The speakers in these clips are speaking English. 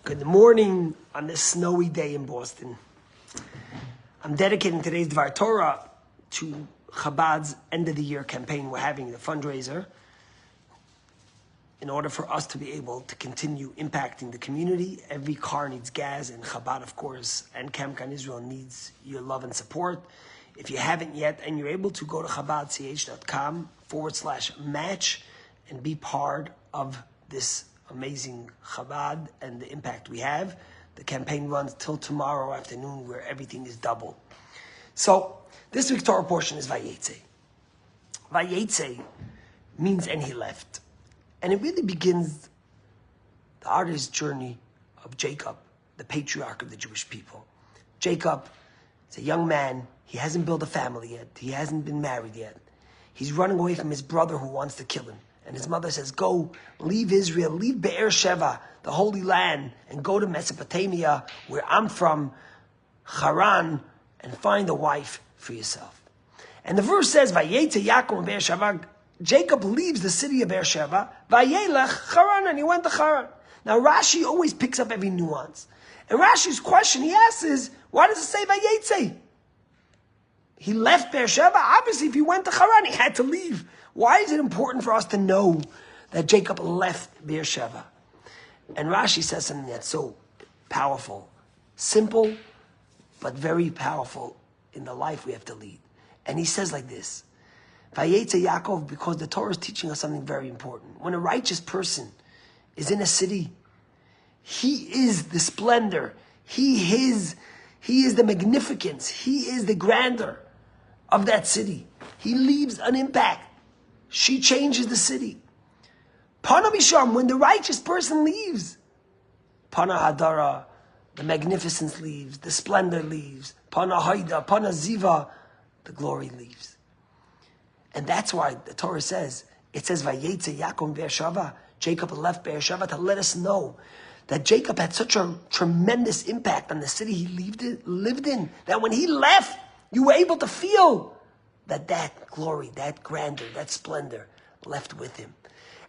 Good morning on this snowy day in Boston. I'm dedicating today's Dvar Torah to Chabad's end of the year campaign. We're having the fundraiser in order for us to be able to continue impacting the community. Every car needs gas, and Chabad, of course, and Kamkan Israel needs your love and support. If you haven't yet and you're able to, go to chabadch.com/match and be part of this amazing Chabad and the impact we have. The campaign runs till tomorrow afternoon, where everything is double. So this week's Torah portion is Vayetze. Vayetze means "and he left." And it really begins the artist's journey of Jacob, the patriarch of the Jewish people. Jacob is a young man. He hasn't built a family yet. He hasn't been married yet. He's running away from his brother who wants to kill him. And his mother says, go, leave Israel, leave Be'er Sheva, the Holy Land, and go to Mesopotamia, where I'm from, Haran, and find a wife for yourself. And the verse says, Vayetze Yaakov Be'er Sheva, Jacob leaves the city of Beersheba, Vayelech Haran, and he went to Haran. Now Rashi always picks up every nuance. And Rashi's question he asks is, why does it say Vayetze? He left Beersheba. Obviously, if he went to Haran, he had to leave. Why is it important for us to know that Jacob left Beersheba? And Rashi says something that's so powerful, simple, but very powerful in the life we have to lead. And he says like this, Vayetze Yaakov, because the Torah is teaching us something very important. When a righteous person is in a city, he is the splendor, he is the magnificence, he is the grandeur of that city. He leaves an impact. She changes the city. Pana Misham, when the righteous person leaves, Pana Hadara, the magnificence leaves, the splendor leaves, Pana Haida, Pana Ziva, the glory leaves. And that's why the Torah says, it says, Vayetze Yaakov Beersheva, Jacob left Beersheba, to let us know that Jacob had such a tremendous impact on the city he lived in, that when he left, you were able to feel that glory, that grandeur, that splendor left with him.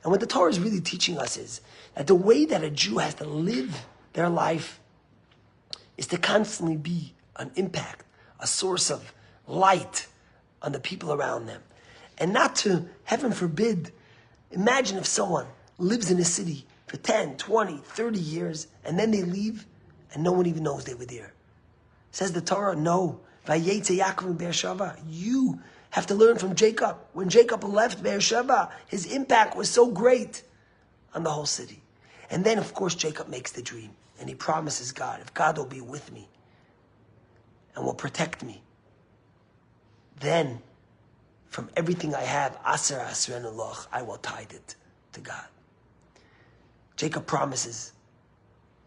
And what the Torah is really teaching us is that the way that a Jew has to live their life is to constantly be an impact, a source of light on the people around them. And not to, heaven forbid, imagine if someone lives in a city for 10, 20, 30 years, and then they leave, and no one even knows they were there. Says the Torah, no. Vayetze Yaakov Beersheba. You have to learn from Jacob. When Jacob left Beersheba, his impact was so great on the whole city. And then, of course, Jacob makes the dream, and he promises God, if God will be with me and will protect me, then from everything I have, Aser Asren Eloch, I will tithe it to God. Jacob promises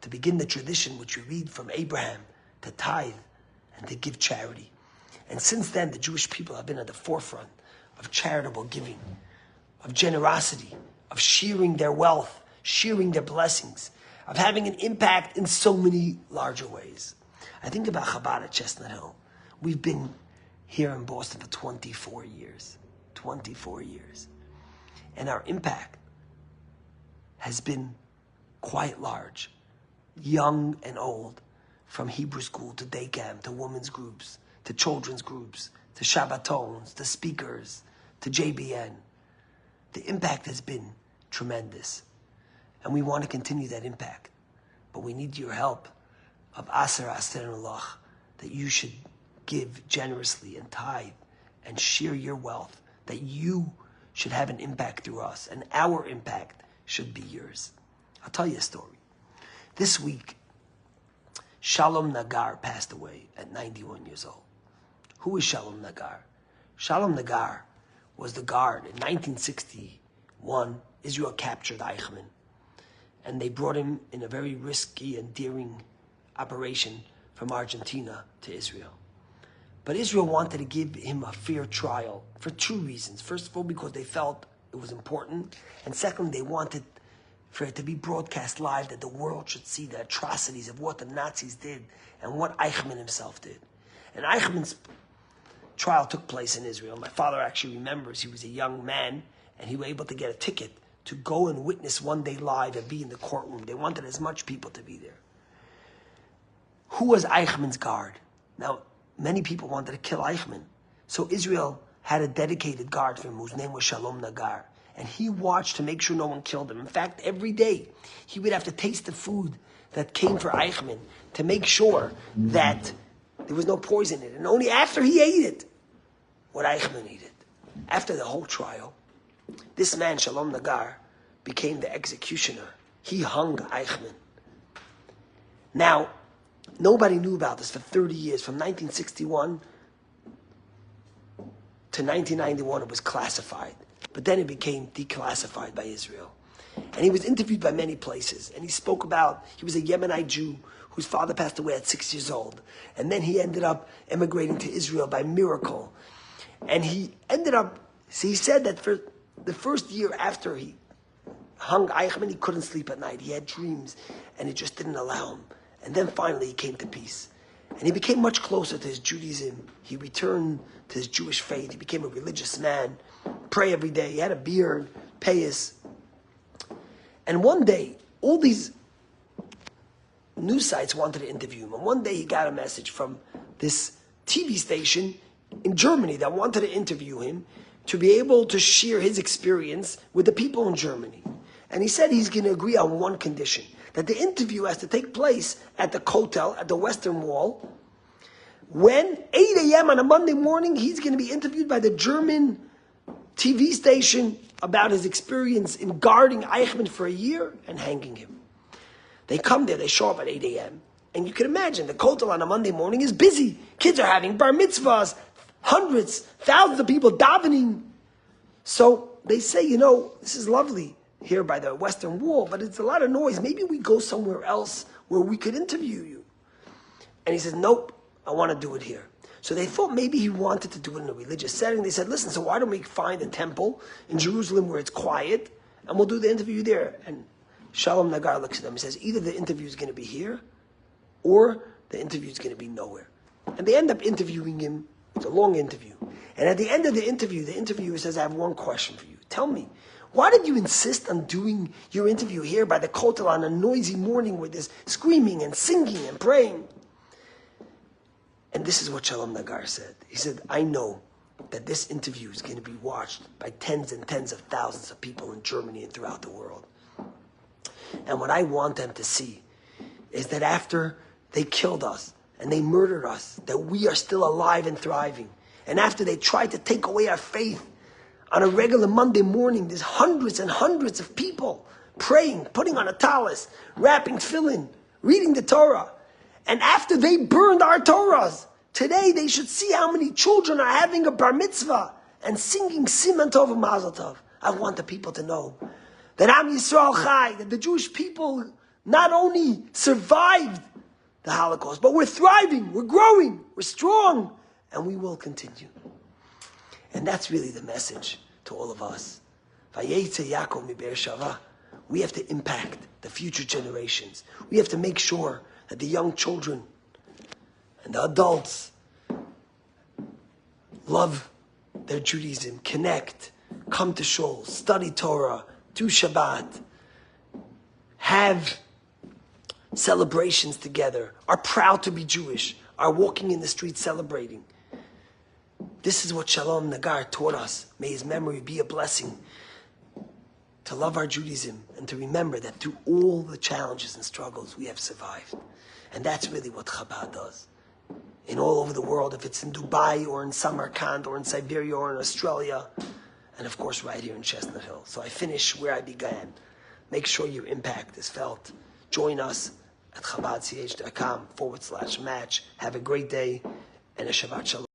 to begin the tradition which we read from Abraham, to tithe and to give charity. And since then, the Jewish people have been at the forefront of charitable giving, of generosity, of sharing their wealth, sharing their blessings, of having an impact in so many larger ways. I think about Chabad at Chestnut Hill. We've been here in Boston for 24 years. 24 years. And our impact has been quite large, young and old, from Hebrew school to day camp, to women's groups, to children's groups, to Shabbatons, to speakers, to JBN. The impact has been tremendous. And we want to continue that impact. But we need your help of Aser Asren Eloch, that you should give generously and tithe and share your wealth, that you should have an impact through us, and our impact should be yours. I'll tell you a story. This week, Shalom Nagar passed away at 91 years old. Who is Shalom Nagar? Shalom Nagar was the guard. In 1961, Israel captured Eichman, and they brought him in a very risky and daring operation from Argentina to Israel. But Israel wanted to give him a fair trial for two reasons. First of all, because they felt it was important. And second, they wanted for it to be broadcast live, that the world should see the atrocities of what the Nazis did and what Eichmann himself did. And Eichmann's trial took place in Israel. My father actually remembers he was a young man, and he was able to get a ticket to go and witness one day live and be in the courtroom. They wanted as much people to be there. Who was Eichman's guard? Now, many people wanted to kill Eichman. So Israel had a dedicated guard for him whose name was Shalom Nagar. And he watched to make sure no one killed him. In fact, every day he would have to taste the food that came for Eichman to make sure that there was no poison in it. And only after he ate it would Eichman eat it. After the whole trial, this man, Shalom Nagar, became the executioner. He hung Eichman. Now, nobody knew about this for 30 years. From 1961 to 1991, it was classified. But then it became declassified by Israel. And he was interviewed by many places. And he spoke about, he was a Yemenite Jew whose father passed away at 6 years old. And then he ended up emigrating to Israel by miracle. And he ended up, so he said that for the first year after he hung Eichmann, he couldn't sleep at night. He had dreams, and it just didn't allow him. And then finally he came to peace. And he became much closer to his Judaism. He returned to his Jewish faith. He became a religious man, pray every day. He had a beard, payas. And one day, all these news sites wanted to interview him. And one day he got a message from this TV station in Germany that wanted to interview him to be able to share his experience with the people in Germany. And he said he's going to agree on one condition, that the interview has to take place at the Kotel, at the Western Wall. When 8 a.m. on a Monday morning, he's going to be interviewed by the German TV station about his experience in guarding Eichmann for a year and hanging him. They come there, they show up at 8 a.m. And you can imagine, the Kotel on a Monday morning is busy. Kids are having bar mitzvahs, hundreds, thousands of people davening. So they say, this is lovely here by the Western Wall, but it's a lot of noise. Maybe we go somewhere else where we could interview you. And he says, nope, I want to do it here. So they thought maybe he wanted to do it in a religious setting. They said, listen, so why don't we find a temple in Jerusalem where it's quiet, and we'll do the interview there. And Shalom Nagar looks at them and says, either the interview is going to be here, or the interview is going to be nowhere. And they end up interviewing him. It's a long interview. And at the end of the interviewer says, I have one question for you. Tell me, why did you insist on doing your interview here by the Kotel on a noisy morning with this screaming and singing and praying? And this is what Shalom Nagar said. He said, I know that this interview is going to be watched by tens and tens of thousands of people in Germany and throughout the world. And what I want them to see is that after they killed us and they murdered us, that we are still alive and thriving. And after they tried to take away our faith, on a regular Monday morning, there's hundreds and hundreds of people praying, putting on a talis, wrapping tefillin, reading the Torah. And after they burned our Torahs, today they should see how many children are having a bar mitzvah and singing Siman Tov and Mazel Tov. I want the people to know that Am Yisrael Chai, that the Jewish people not only survived the Holocaust, but we're thriving, we're growing, we're strong, and we will continue. And that's really the message to all of us. Vayetze Yaakov mi Be'er-Sheva. We have to impact the future generations. We have to make sure that the young children and the adults love their Judaism, connect, come to shul, study Torah, do Shabbat, have celebrations together, are proud to be Jewish, are walking in the streets celebrating. This is what Shalom Nagar taught us. May his memory be a blessing. To love our Judaism and to remember that through all the challenges and struggles we have survived. And that's really what Chabad does. In all over the world, if it's in Dubai or in Samarkand or in Siberia or in Australia, and of course right here in Chestnut Hill. So I finish where I began. Make sure your impact is felt. Join us at chabadch.com/match. Have a great day and a Shabbat Shalom.